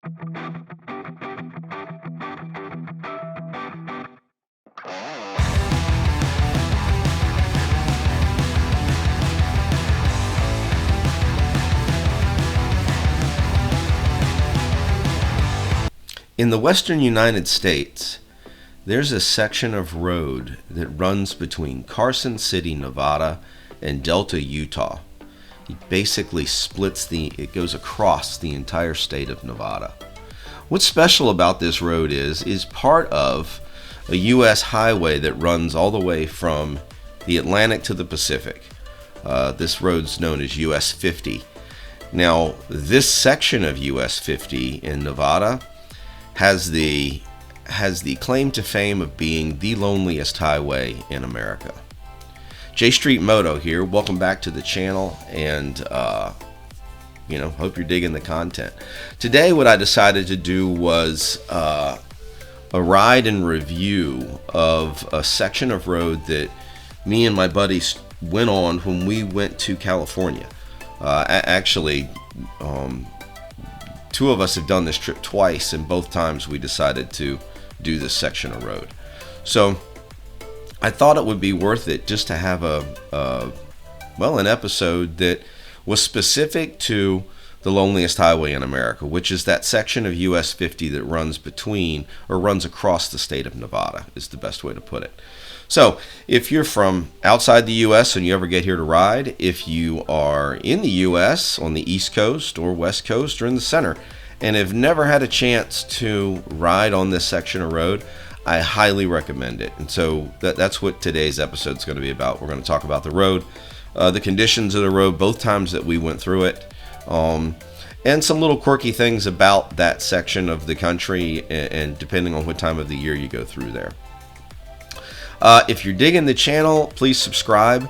In the western United States, there's a section of road that runs between Carson City, Nevada, and Delta, Utah. It basically it goes across the entire state of Nevada. What's special about this road is part of a U.S. highway that runs all the way from the Atlantic to the Pacific. This road's known as US50. Now, this section of US50 in Nevada has the claim to fame of being the loneliest highway in America. J Street Moto here. Welcome back to the channel, and hope you're digging the content. Today, what I decided to do was a ride and review of a section of road that me and my buddies went on when we went to California. Actually, two of us have done this trip twice, and both times we decided to do this section of road. So I thought it would be worth it just to have an episode that was specific to the loneliest highway in America, which is that section of US 50 that runs across the state of Nevada, is the best way to put it. So if you're from outside the U.S. and you ever get here to ride, if you are in the U.S. on the East Coast or West Coast or in the center and have never had a chance to ride on this section of road, I highly recommend it. And so that's what today's episode is going to be about. We're going to talk about the road, the conditions of the road, both times that we went through it, and some little quirky things about that section of the country, and depending on what time of the year you go through there. If you're digging the channel, please subscribe,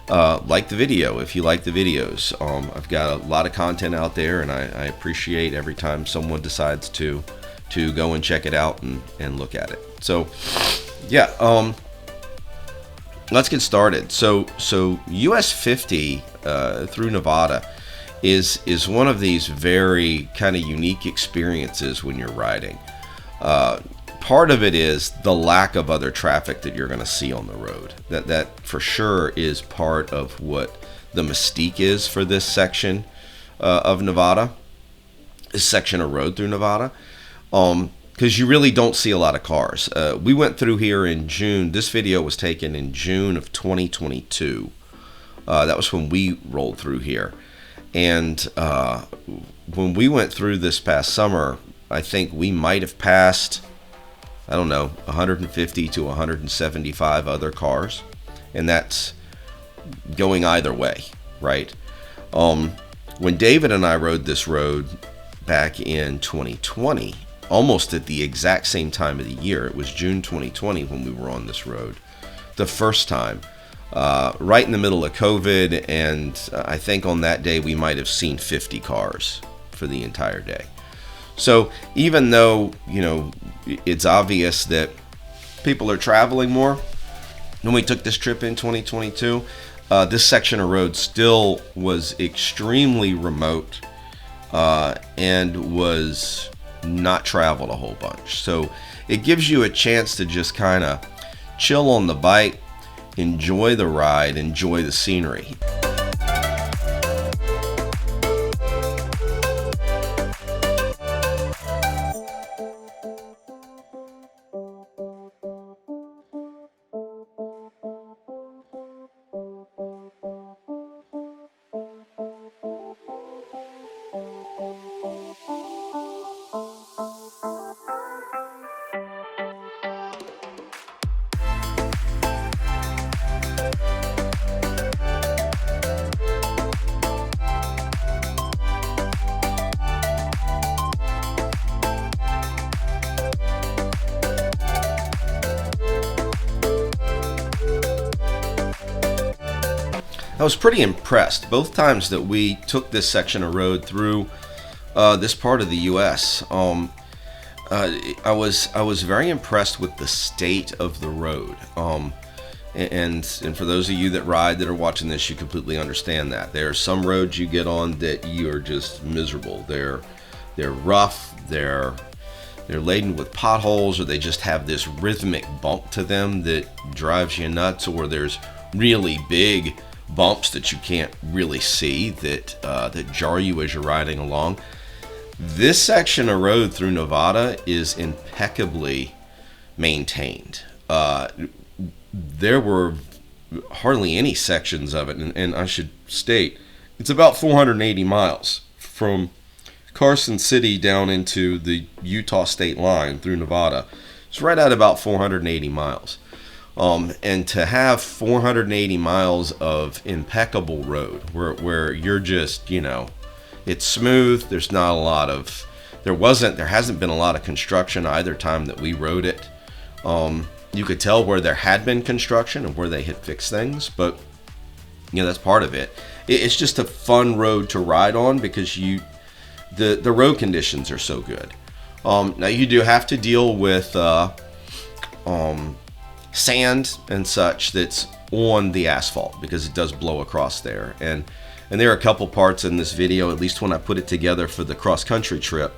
like the video if you like the videos. I've got a lot of content out there, and I appreciate every time someone decides to go and check it out and look at it. So yeah, let's get started. So US 50 through Nevada is one of these very kind of unique experiences when you're riding. Part of it is the lack of other traffic that you're going to see on the road. That for sure is part of what the mystique is for this section of Nevada, this section of road through Nevada, because you really don't see a lot of cars. We went through here in June. This video was taken in June of 2022. That was when we rolled through here. And when we went through this past summer, I think we might have passed, 150 to 175 other cars, and that's going either way, right? When David and I rode this road back in 2020, almost at the exact same time of the year, it was June 2020 when we were on this road the first time, right in the middle of COVID, and I think on that day we might have seen 50 cars for the entire day. So even though, it's obvious that people are traveling more, when we took this trip in 2022, this section of road still was extremely remote and was not traveled a whole bunch. So it gives you a chance to just kind of chill on the bike, enjoy the ride, enjoy the scenery. I was pretty impressed both times that we took this section of road through this part of the U.S. I was very impressed with the state of the road. And for those of you that ride that are watching this, you completely understand that. There are some roads you get on that you are just miserable. They're rough, they're laden with potholes, or they just have this rhythmic bump to them that drives you nuts, or there's really big bumps that you can't really see that jar you as you're riding along. This section of road through Nevada is impeccably maintained. There were hardly any sections of it, and I should state, it's about 480 miles from Carson City down into the Utah state line through Nevada. It's right at about 480 miles. And to have 480 miles of impeccable road where you're just, it's smooth. There's not a lot of, there hasn't been a lot of construction either time that we rode it. You could tell where there had been construction and where they had fixed things, but that's part of it. It's just a fun road to ride on because the road conditions are so good. Now you do have to deal with sand and such that's on the asphalt because it does blow across there. And there are a couple parts in this video, at least when I put it together for the cross-country trip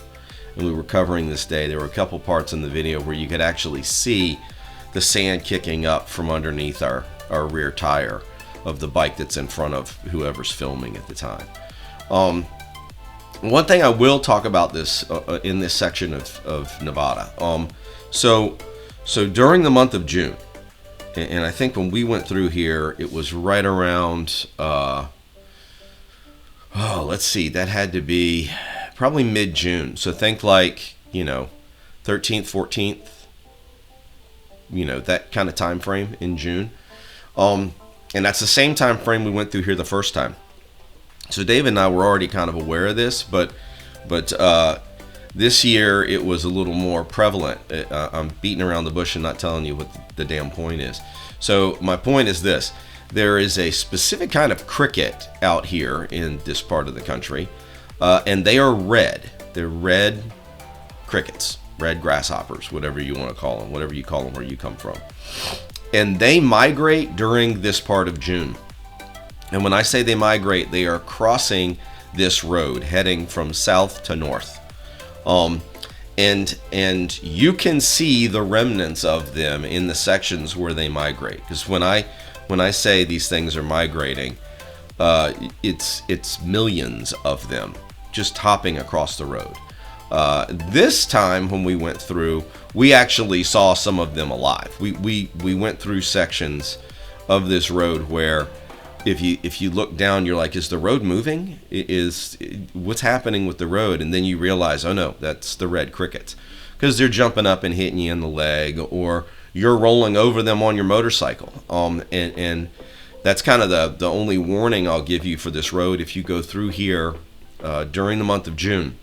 and we were covering this day, there were a couple parts in the video where you could actually see the sand kicking up from underneath our rear tire of the bike that's in front of whoever's filming at the time. One thing I will talk about this in this section of Nevada. So during the month of June, and I think when we went through here, it was right around, let's see, that had to be probably mid-June. So think like, 13th, 14th, that kind of time frame in June. And that's the same time frame we went through here the first time. So David and I were already kind of aware of this, but this year it was a little more prevalent. I'm beating around the bush and not telling you what the damn point is. So my point is this. There is a specific kind of cricket out here in this part of the country, and they are red. They're red crickets, red grasshoppers, whatever you want to call them, whatever you call them where you come from. And they migrate during this part of June. And when I say they migrate, they are crossing this road, heading from south to north. And you can see the remnants of them in the sections where they migrate. Because when I say these things are migrating, it's millions of them just hopping across the road. This time when we went through, we actually saw some of them alive. We went through sections of this road where if you look down, you're like, is the road moving? What's happening with the road? And then you realize, oh no, that's the red crickets, because they're jumping up and hitting you in the leg, or you're rolling over them on your motorcycle. And that's kind of the only warning I'll give you for this road. If you go through here during the month of June,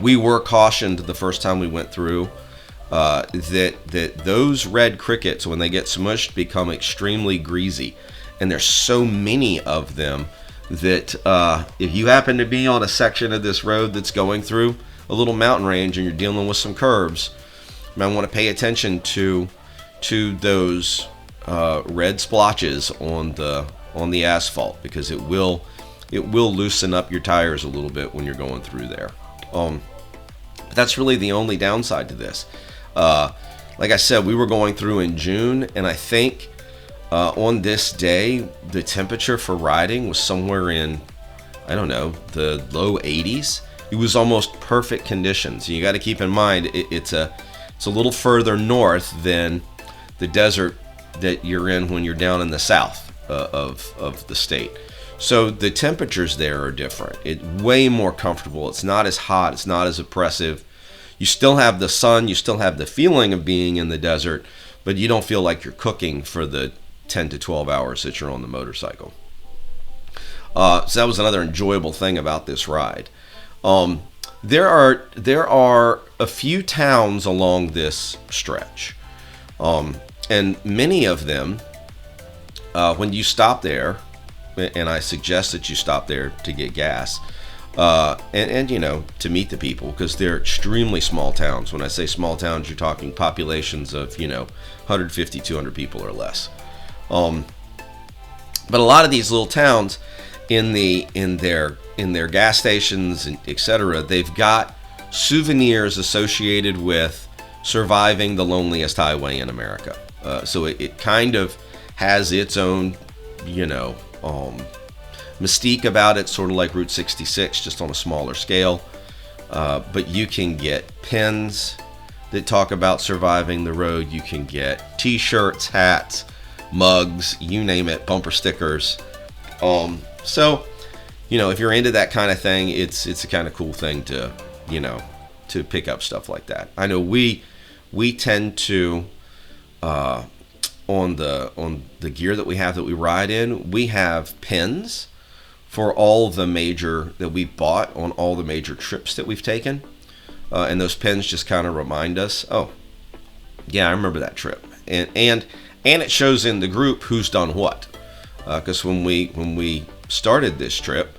we were cautioned the first time we went through that those red crickets, when they get smushed, become extremely greasy. And there's so many of them that if you happen to be on a section of this road that's going through a little mountain range and you're dealing with some curbs, you might want to pay attention to those red splotches on the asphalt, because it will loosen up your tires a little bit when you're going through there. But that's really the only downside to this. Like I said, we were going through in June, and I think on this day, the temperature for riding was somewhere in, I don't know, the low 80s. It was almost perfect conditions. You got to keep in mind, it's a little further north than the desert that you're in when you're down in the south of the state. So the temperatures there are different. It's way more comfortable. It's not as hot. It's not as oppressive. You still have the sun. You still have the feeling of being in the desert, but you don't feel like you're cooking for the 10 to 12 hours that you're on the motorcycle. So that was another enjoyable thing about this ride. There are a few towns along this stretch, and many of them, when you stop there, and I suggest that you stop there to get gas, and to meet the people, because they're extremely small towns. When I say small towns, you're talking populations of 150, 200 people or less. But a lot of these little towns, in their gas stations and etc., they've got souvenirs associated with surviving the loneliest highway in America. So it kind of has its own, mystique about it, sort of like Route 66, just on a smaller scale. But you can get pins that talk about surviving the road. You can get t-shirts, hats, mugs, you name it, bumper stickers. So, if you're into that kind of thing, it's a kind of cool thing to, to pick up stuff like that. I know we tend to, on the gear that we have that we ride in, we have pins for all the major that we've bought on all the major trips that we've taken. And those pins just kind of remind us, oh, yeah, I remember that trip. And it shows in the group who's done what. Because when we started this trip,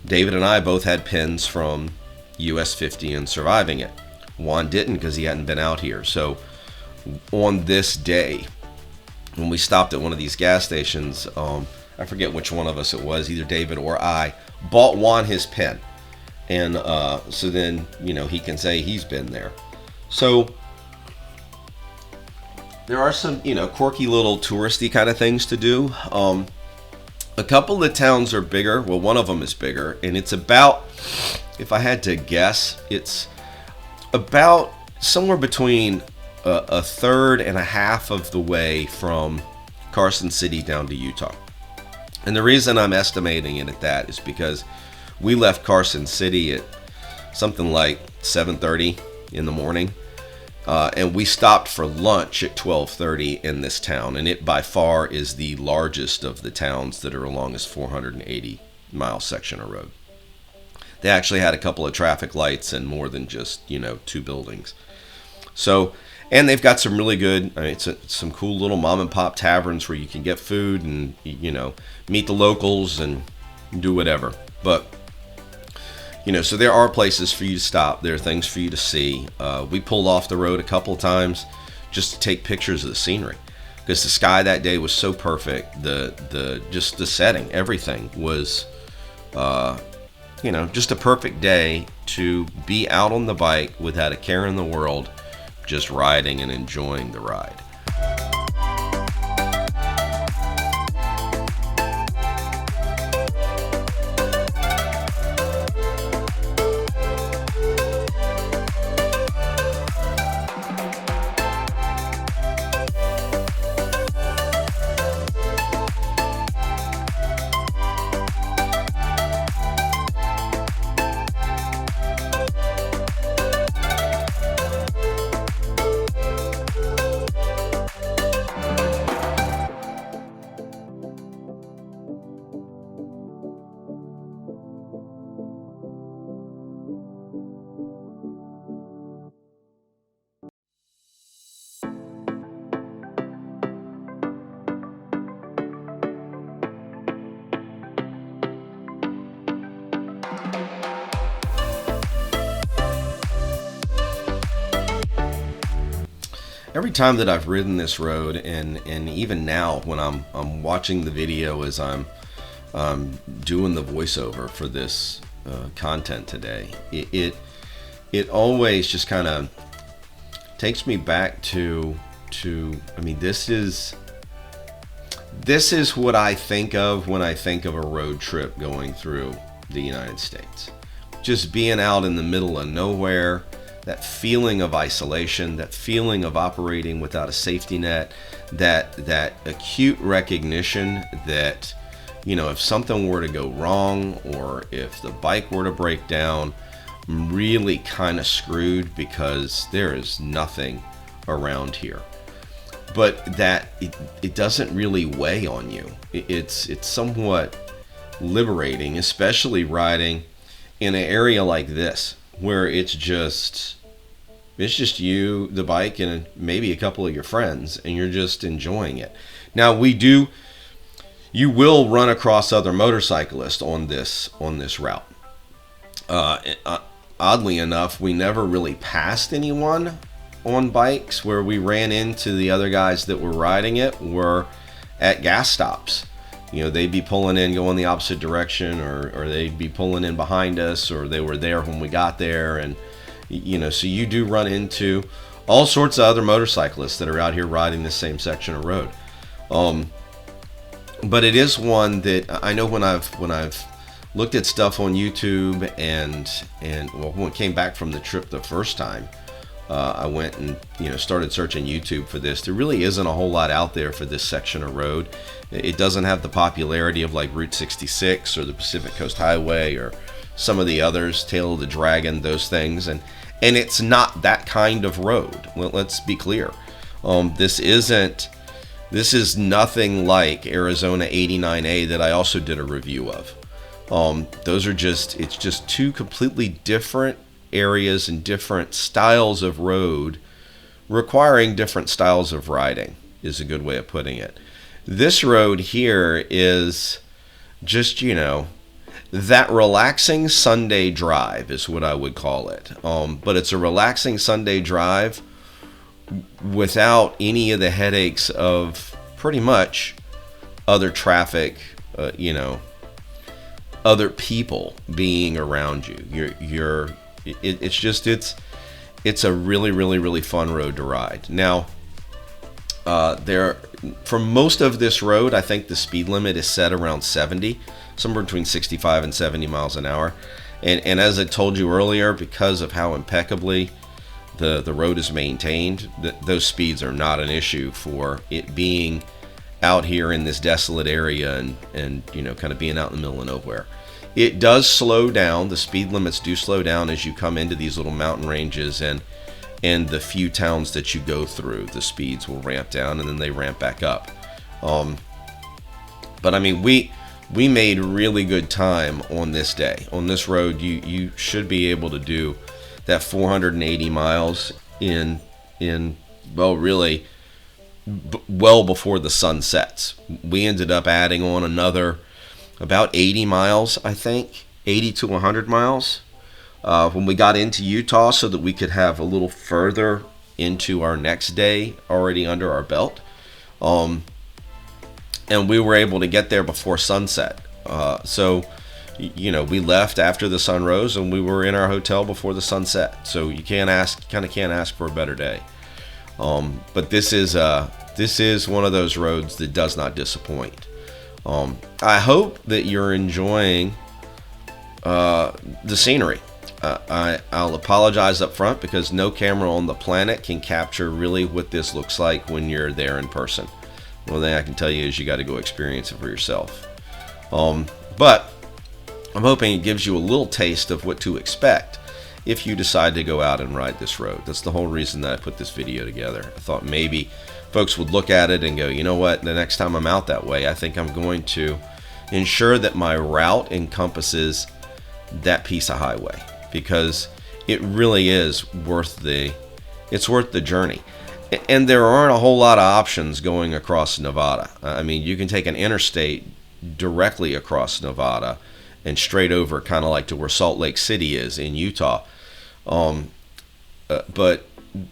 David and I both had pins from US50 and surviving it. Juan didn't because he hadn't been out here. So on this day, when we stopped at one of these gas stations, I forget which one of us it was, either David or I, bought Juan his pin. And so then, he can say he's been there. So there are some, quirky little touristy kind of things to do. A couple of the towns are bigger. Well, one of them is bigger. And it's about, if I had to guess, it's about somewhere between a third and a half of the way from Carson City down to Utah. And the reason I'm estimating it at that is because we left Carson City at something like 7:30 in the morning. And we stopped for lunch at 12:30 in this town. And it by far is the largest of the towns that are along this 480-mile section of road. They actually had a couple of traffic lights and more than just, 2 buildings. So, and they've got some really good, it's some cool little mom and pop taverns where you can get food and, meet the locals and do whatever. But, so there are places for you to stop. There are things for you to see. We pulled off the road a couple of times just to take pictures of the scenery because the sky that day was so perfect. Just the setting, everything was, just a perfect day to be out on the bike without a care in the world, just riding and enjoying the ride. Every time that I've ridden this road, and even now when I'm watching the video as I'm doing the voiceover for this content today, it always just kind of takes me back to this is what I think of when I think of a road trip going through the United States. Just being out in the middle of nowhere, that feeling of isolation, that feeling of operating without a safety net, that acute recognition that, if something were to go wrong or if the bike were to break down, I'm really kind of screwed because there is nothing around here. But that it doesn't really weigh on you. It's somewhat liberating, especially riding in an area like this, where it's just you, the bike, and maybe a couple of your friends, and you're just enjoying it. Now you will run across other motorcyclists on this route. Oddly enough, we never really passed anyone on bikes. Where we ran into the other guys that were riding it were at gas stops. They'd be pulling in, going the opposite direction, or they'd be pulling in behind us, or they were there when we got there, and So you do run into all sorts of other motorcyclists that are out here riding this same section of road. But it is one that I know when I've looked at stuff on YouTube and well, when I came back from the trip the first time, I went and started searching YouTube for this. There really isn't a whole lot out there for this section of road. It doesn't have the popularity of like Route 66 or the Pacific Coast Highway or some of the others, Tail of the Dragon, those things, and it's not that kind of road. Well, let's be clear. This is nothing like Arizona 89A that I also did a review of. It's just two completely different areas and different styles of road requiring different styles of riding is a good way of putting it. This road here is just, that relaxing Sunday drive is what I would call it. But it's a relaxing Sunday drive without any of the headaches of pretty much other traffic, other people being around you. It's a really, really, really fun road to ride. Now, for most of this road, I think the speed limit is set around 70, somewhere between 65 and 70 miles an hour. And as I told you earlier, because of how impeccably the road is maintained, those speeds are not an issue for it being out here in this desolate area and kind of being out in the middle of nowhere. It does slow down. The speed limits do slow down as you come into these little mountain ranges and the few towns that you go through. The speeds will ramp down and then they ramp back up. But I mean, we made really good time on this day. On this road, you should be able to do that 480 miles in really well before the sun sets. We ended up adding on another about 80 miles, I think, 80 to 100 miles when we got into Utah, so that we could have a little further into our next day already under our belt. And we were able to get there before sunset. So we left after the sun rose and we were in our hotel before the sun set. So you can't ask for a better day. But this is one of those roads that does not disappoint. I hope that you're enjoying the scenery. I'll apologize up front because no camera on the planet can capture really what this looks like when you're there in person. One thing I can tell you is you got to go experience it for yourself. But I'm hoping it gives you a little taste of what to expect if you decide to go out and ride this road. That's the whole reason that I put this video together. I thought maybe folks would look at it and go, you know what, the next time I'm out that way, I think I'm going to ensure that my route encompasses that piece of highway, because it really is worth the journey. And there aren't a whole lot of options going across Nevada. I mean, you can take an interstate directly across Nevada and straight over, kind of like to where Salt Lake City is in Utah. But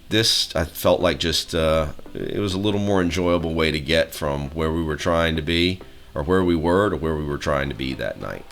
this, I felt like just it was a little more enjoyable way to get from where we were trying to be, or where we were, to where we were trying to be that night.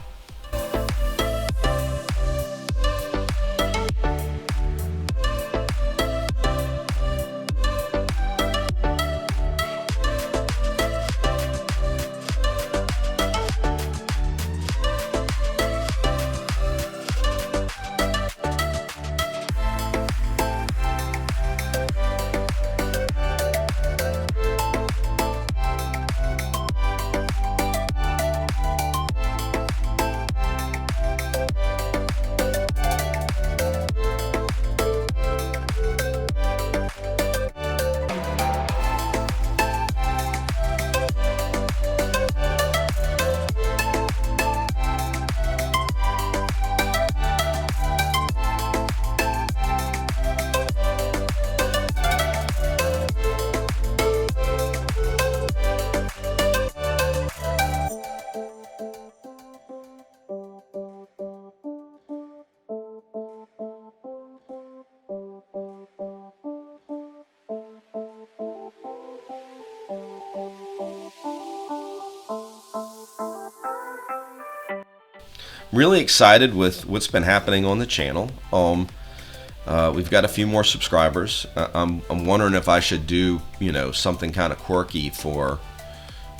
Really excited with what's been happening on the channel. We've got a few more subscribers. I'm wondering if I should do, something kind of quirky for,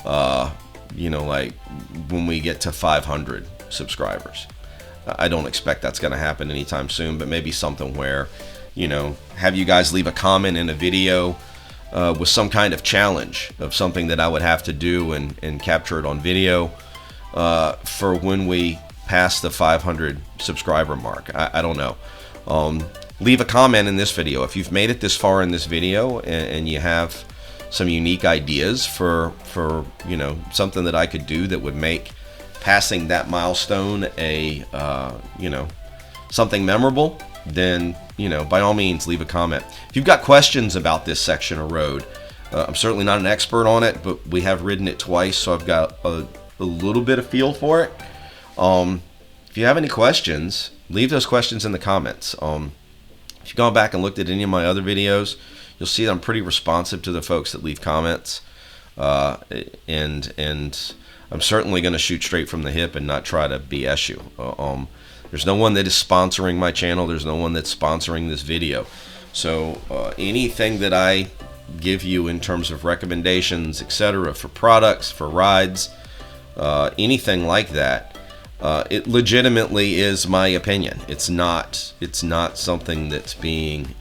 like when we get to 500 subscribers. I don't expect that's going to happen anytime soon, but maybe something where, have you guys leave a comment in a video with some kind of challenge of something that I would have to do and capture it on video for when we pass the 500 subscriber mark. I don't know. Leave a comment in this video if you've made it this far in this video and you have some unique ideas for something that I could do that would make passing that milestone a something memorable. Then by all means leave a comment. If you've got questions about this section of road, I'm certainly not an expert on it, but we have ridden it twice, so I've got a little bit of feel for it. If you have any questions, leave those questions in the comments. If you've gone back and looked at any of my other videos, you'll see that I'm pretty responsive to the folks that leave comments, and I'm certainly going to shoot straight from the hip and not try to BS you. There's no one that is sponsoring my channel. There's no one that's sponsoring this video. So anything that I give you in terms of recommendations, etc., for products, for rides, anything like that, it legitimately is my opinion. It's not something that's being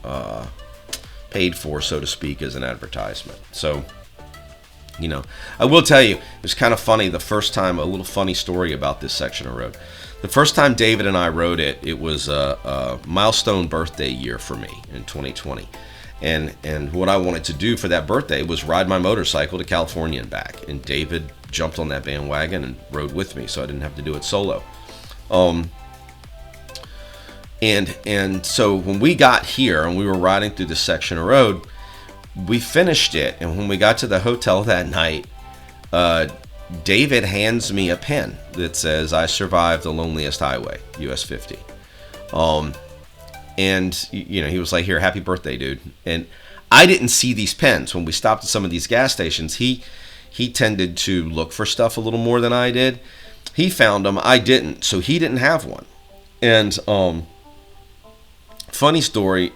paid for, so to speak, as an advertisement. So, I will tell you, it was kind of funny the first time, a little funny story about this section of road. The first time David and I rode it, it was a milestone birthday year for me in 2020. And what I wanted to do for that birthday was ride my motorcycle to California and back. And David jumped on that bandwagon and rode with me, so I didn't have to do it solo. And so when we got here and we were riding through this section of road, we finished it. And when we got to the hotel that night, David hands me a pen that says, "I survived the loneliest highway, US50." And he was like, "Here, happy birthday, dude." And I didn't see these pens when we stopped at some of these gas stations. He tended to look for stuff a little more than I did. He found them, I didn't, so he didn't have one. And the funny part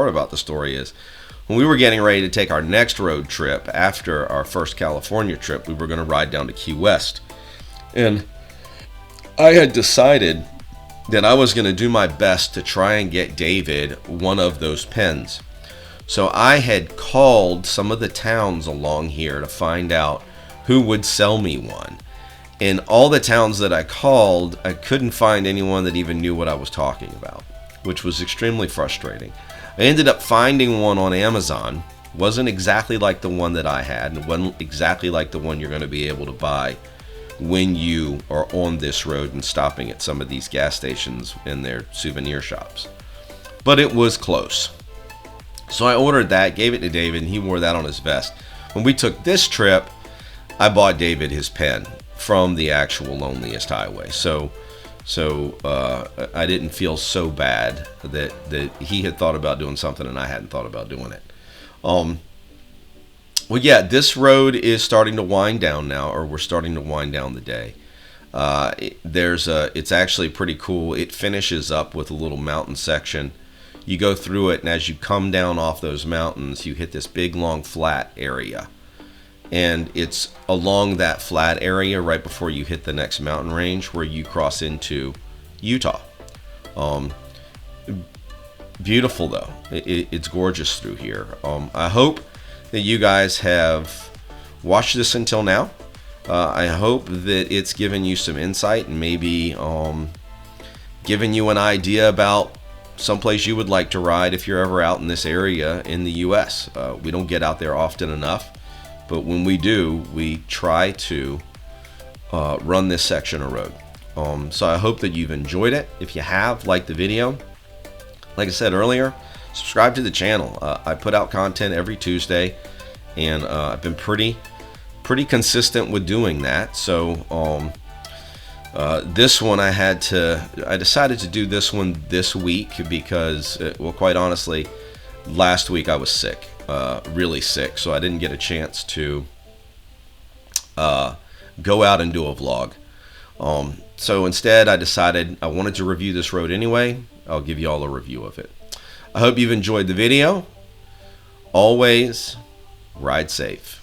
about the story is, when we were getting ready to take our next road trip after our first California trip, we were going to ride down to Key West. And I had decided that I was going to do my best to try and get David one of those pens. So I had called some of the towns along here to find out who would sell me one. And all the towns that I called, I couldn't find anyone that even knew what I was talking about, which was extremely frustrating. I ended up finding one on Amazon. Wasn't exactly like the one that I had, and wasn't exactly like the one you're going to be able to buy when you are on this road and stopping at some of these gas stations in their souvenir shops. But it was close. So I ordered that, gave it to David, and he wore that on his vest. When we took this trip, I bought David his pen from the actual Loneliest Highway. So I didn't feel so bad that he had thought about doing something and I hadn't thought about doing it. Well, yeah, this road is starting to wind down now, or we're starting to wind down the day. It's actually pretty cool. It finishes up with a little mountain section. You go through it, and as you come down off those mountains, you hit this big, long, flat area. And it's along that flat area right before you hit the next mountain range where you cross into Utah. Beautiful, though. It's gorgeous through here. I hope that you guys have watched this until now. I hope that it's given you some insight and maybe given you an idea about someplace you would like to ride if you're ever out in this area in the U.S. We don't get out there often enough, but when we do, we try to run this section of road. So I hope that you've enjoyed it. If you have, like the video. Like I said earlier, subscribe to the channel. I put out content every Tuesday, and I've been pretty consistent with doing that. So this one I decided to do this one this week because, well, quite honestly, last week I was sick, really sick, so I didn't get a chance to go out and do a vlog. So instead I decided I wanted to review this road anyway. I'll give you all a review of it. I hope you've enjoyed the video. Always ride safe.